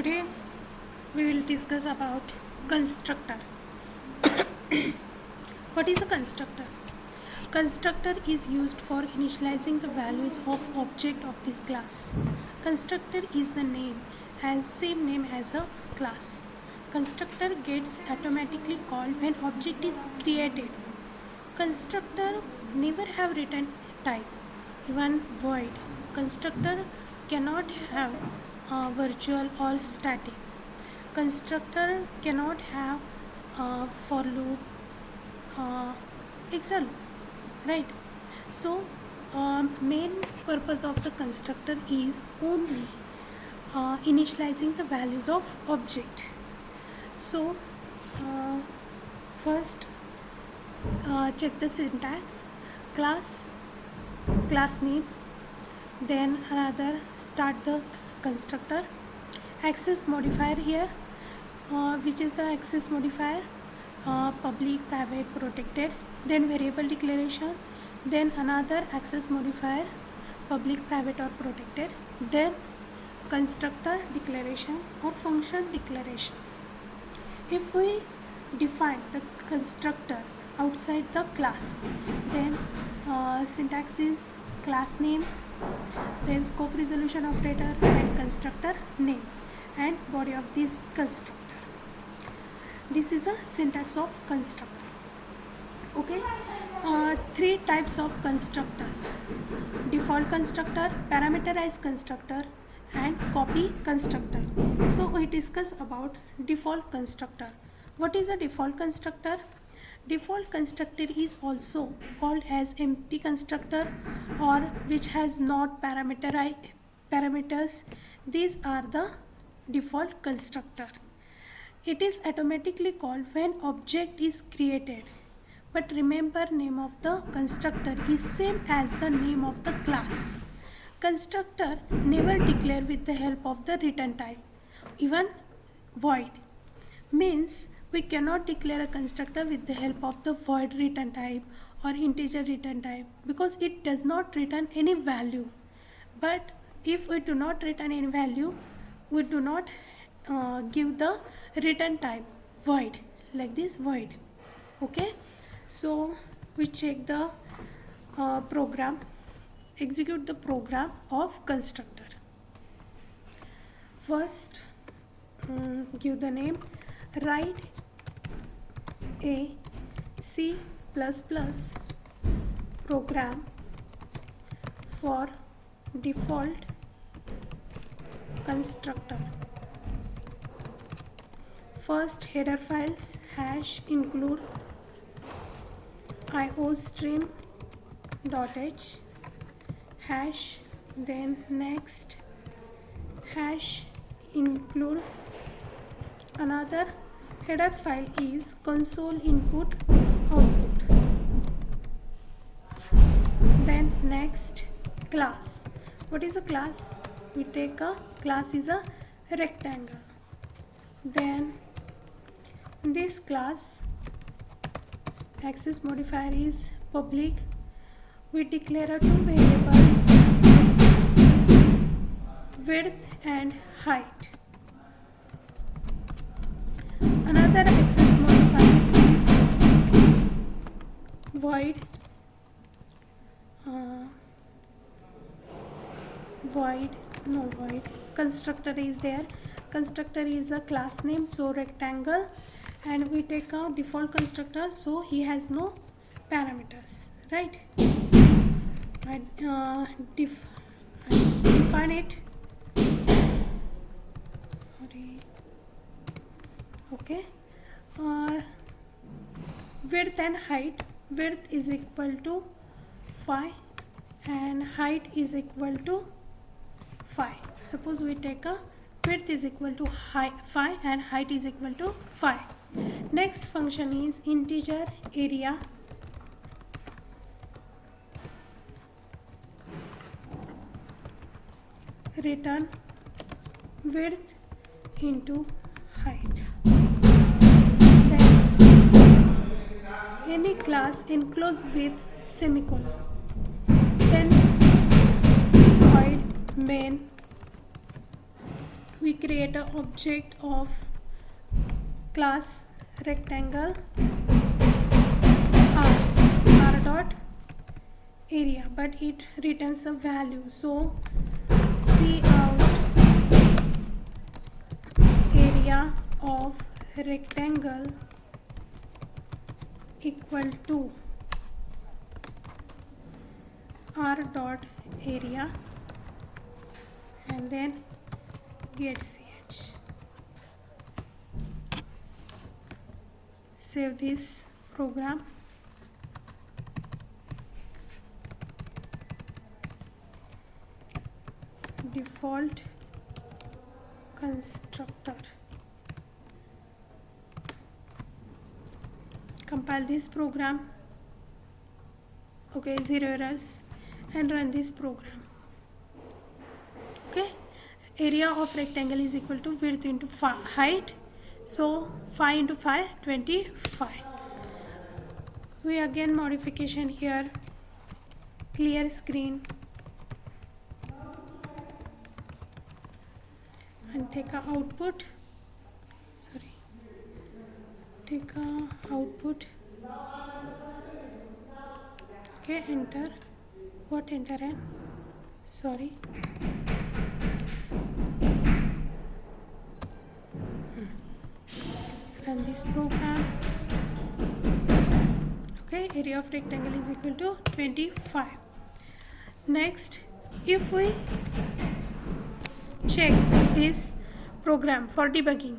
Today we will discuss about constructor. What is a constructor? Constructor is used for initializing the values of object of this class. Constructor is the same name as a class. Constructor gets automatically called when object is created. Constructor never have return type, even void. Constructor cannot have virtual or static. Constructor cannot have for loop, etc. Right? So, main purpose of the constructor is only initializing the values of object. So, first check the syntax: class name, then another start the constructor, access modifier here, which is the access modifier, public, private, protected, then variable declaration, then another access modifier, public, private or protected, then constructor declaration or function declarations. If we define the constructor outside the class, then syntax is class name, then scope resolution operator and constructor name and body of this constructor. This is a syntax of constructor. Okay, three types of constructors: default constructor, parameterized constructor and copy constructor. So we discuss about default constructor. What is a default constructor? Default constructor is also called as empty constructor or which has not parameters. These are the default constructor. It is automatically called when object is created. But remember, name of the constructor is same as the name of the class. Constructor never declare with the help of the return type. Even void means we cannot declare a constructor with the help of the void return type or integer return type because it does not return any value. But if we do not return any value, we do not give the return type void, like this void. Okay, so we check the program, execute the program of constructor. First, give the name, write a C++ program for default constructor. First, header files hash include iostream.h hash, then next hash include another header file is console input output. Then next class. What is a class? We take a class is a rectangle. Then this class access modifier is public. We declare two variables, width and height. Another access modifier is void, constructor is there. Constructor is a class name, so rectangle, and we take a default constructor, so he has no parameters, right? I define it. Sorry. Okay. Width and height. Width is equal to 5 and height is equal to 5. Suppose we take a width is equal to 5 and height is equal to 5. Next function is integer area. Return width into height. Then any class enclosed with semicolon. Then void main we create an object of class rectangle r dot area, but it returns a value. So cout area of rectangle equal to r dot area and then get ch. Save this program. Default constructor. Compile this program. Okay, 0 errors, and run this program. Okay, area of rectangle is equal to width into height. So 5 into 5, 25. We again modification here. Clear screen and take a output. Take a output. Okay, enter. What enter and run this program. Okay, area of rectangle is equal to 25. Next, if we check this program for debugging,